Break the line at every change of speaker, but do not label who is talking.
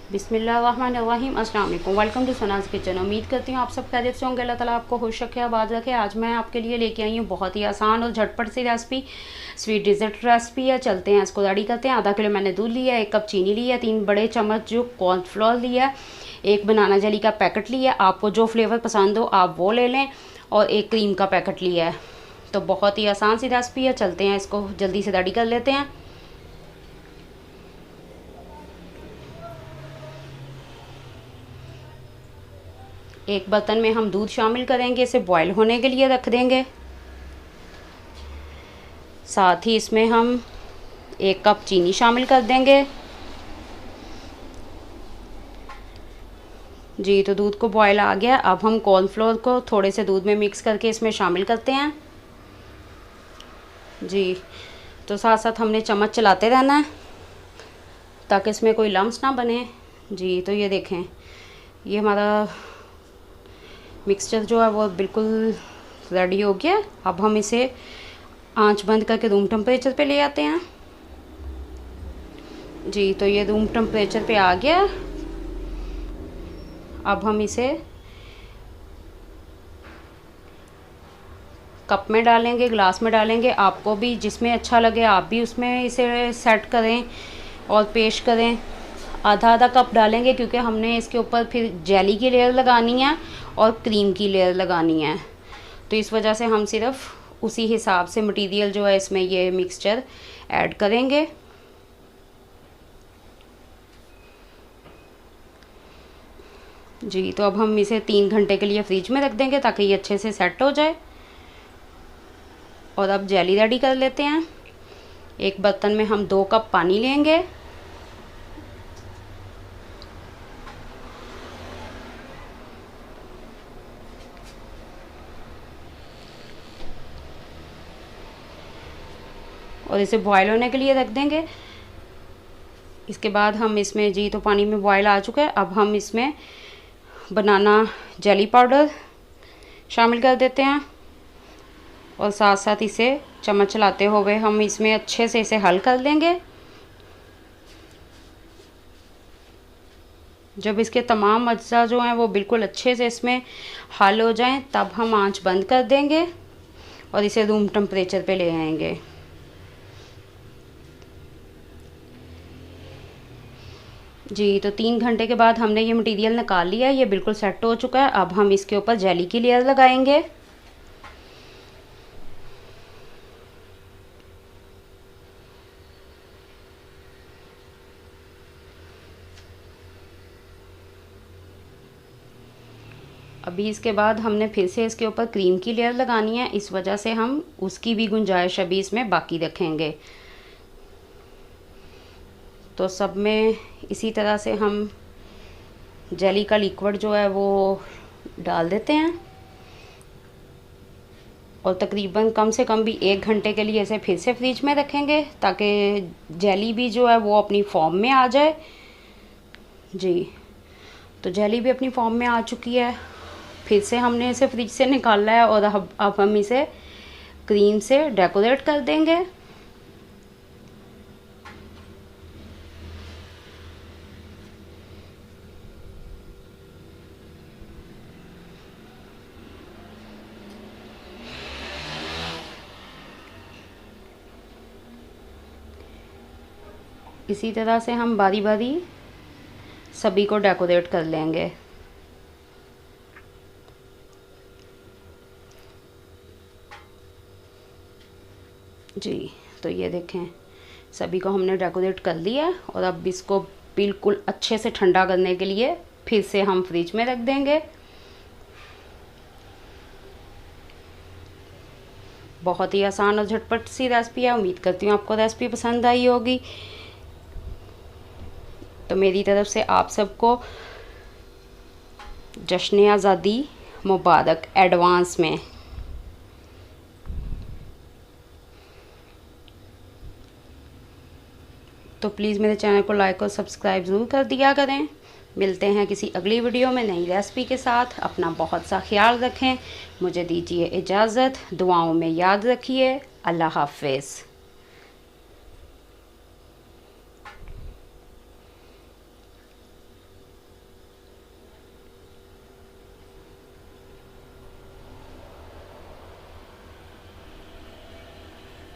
बिस्मिल्लाहिर्रहमानिर्रहीम। अस्सलाम वालेकुम। Welcome to Sana's kitchen. उम्मीद करती हूँ आप सब खैरियत से होंगे। अल्लाह ताला आपको खुश रखे, आबाद रखे। आज मैं आपके लिए लेके आई हूँ बहुत ही आसान और झटपट सी रेसिपी, स्वीट डिज़र्ट रेसिपी है। चलते हैं इसको रेडी करते हैं। आधा किलो मैंने दूध लिया है, 1 कप चीनी ली है, 3 बड़े चम्मच जो कॉर्नफ्लोर लिया है, 1 बनाना जेली का पैकेट लिया है। आपको जो फ्लेवर पसंद हो आप वो ले लें, और 1 क्रीम का पैकेट लिया है। तो बहुत ही आसान सी रेसिपी है। चलते हैं इसको जल्दी से रेडी कर लेते हैं। एक बर्तन में हम दूध शामिल करेंगे, इसे बॉईल होने के लिए रख देंगे। साथ ही इसमें हम 1 कप चीनी शामिल कर देंगे। जी, तो दूध को बॉईल आ गया। अब हम कॉर्नफ्लोर को थोड़े से दूध में मिक्स करके इसमें शामिल करते हैं। जी, तो साथ साथ हमने चम्मच चलाते रहना है ताकि इसमें कोई लम्स ना बने। जी, तो ये देखें, ये हमारा मिक्सचर जो है वो बिल्कुल रेडी हो गया। अब हम इसे आंच बंद करके रूम टेम्परेचर पे ले आते हैं। जी, तो ये रूम टेम्परेचर पे आ गया। अब हम इसे कप में डालेंगे, ग्लास में डालेंगे। आपको भी जिसमें अच्छा लगे आप भी उसमें इसे सेट करें और पेश करें। आधा आधा कप डालेंगे क्योंकि हमने इसके ऊपर फिर जेली की लेयर लगानी है और क्रीम की लेयर लगानी है। तो इस वजह से हम सिर्फ उसी हिसाब से मटेरियल जो है इसमें ये मिक्सचर ऐड करेंगे। जी, तो अब हम इसे 3 घंटे के लिए फ्रिज में रख देंगे ताकि ये अच्छे से सेट हो जाए। और अब जेली रेडी कर लेते हैं। एक बर्तन में हम 2 कप पानी लेंगे। और इसे बॉयल होने के लिए रख देंगे। इसके बाद हम इसमें, जी तो पानी में बॉयल आ चुका है, अब हम इसमें बनाना जेली पाउडर शामिल कर देते हैं। और साथ साथ इसे चम्मच चलाते हुए हम इसमें अच्छे से इसे हल कर लेंगे। जब इसके तमाम अज्जा जो हैं वो बिल्कुल अच्छे से इसमें हल हो जाएं, तब हम आंच बंद कर देंगे और इसे रूम टेम्परेचर पे ले आएंगे। जी, तो 3 घंटे के बाद हमने ये मटेरियल निकाल लिया है, ये बिल्कुल सेट हो चुका है। अब हम इसके ऊपर जेली की लेयर लगाएंगे। अभी इसके बाद हमने फिर से इसके ऊपर क्रीम की लेयर लगानी है, इस वजह से हम उसकी भी गुंजाइश अभी इसमें बाकी रखेंगे। तो सब में इसी तरह से हम जेली का लिक्विड जो है वो डाल देते हैं और तकरीबन कम से कम भी 1 घंटे के लिए इसे फिर से फ्रिज में रखेंगे ताकि जेली भी जो है वो अपनी फॉर्म में आ जाए। जी, तो जेली भी अपनी फॉर्म में आ चुकी है। फिर से हमने इसे फ्रिज से निकाला है और अब हम इसे क्रीम से डेकोरेट कर देंगे। इसी तरह से हम बारी बारी सभी को डेकोरेट कर लेंगे। जी, तो ये देखें, सभी को हमने डेकोरेट कर लिया और अब इसको बिल्कुल अच्छे से ठंडा करने के लिए फिर से हम फ्रिज में रख देंगे। बहुत ही आसान और झटपट सी रेसिपी है। उम्मीद करती हूँ आपको रेसिपी पसंद आई होगी। तो मेरी तरफ से आप सबको जश्न आज़ादी मुबारक एडवांस में। तो प्लीज़ मेरे चैनल को लाइक और सब्सक्राइब ज़रूर कर दिया करें। मिलते हैं किसी अगली वीडियो में नई रेसिपी के साथ। अपना बहुत सा ख्याल रखें। मुझे दीजिए इजाज़त। दुआओं में याद रखिए। अल्लाह हाफ़िज़।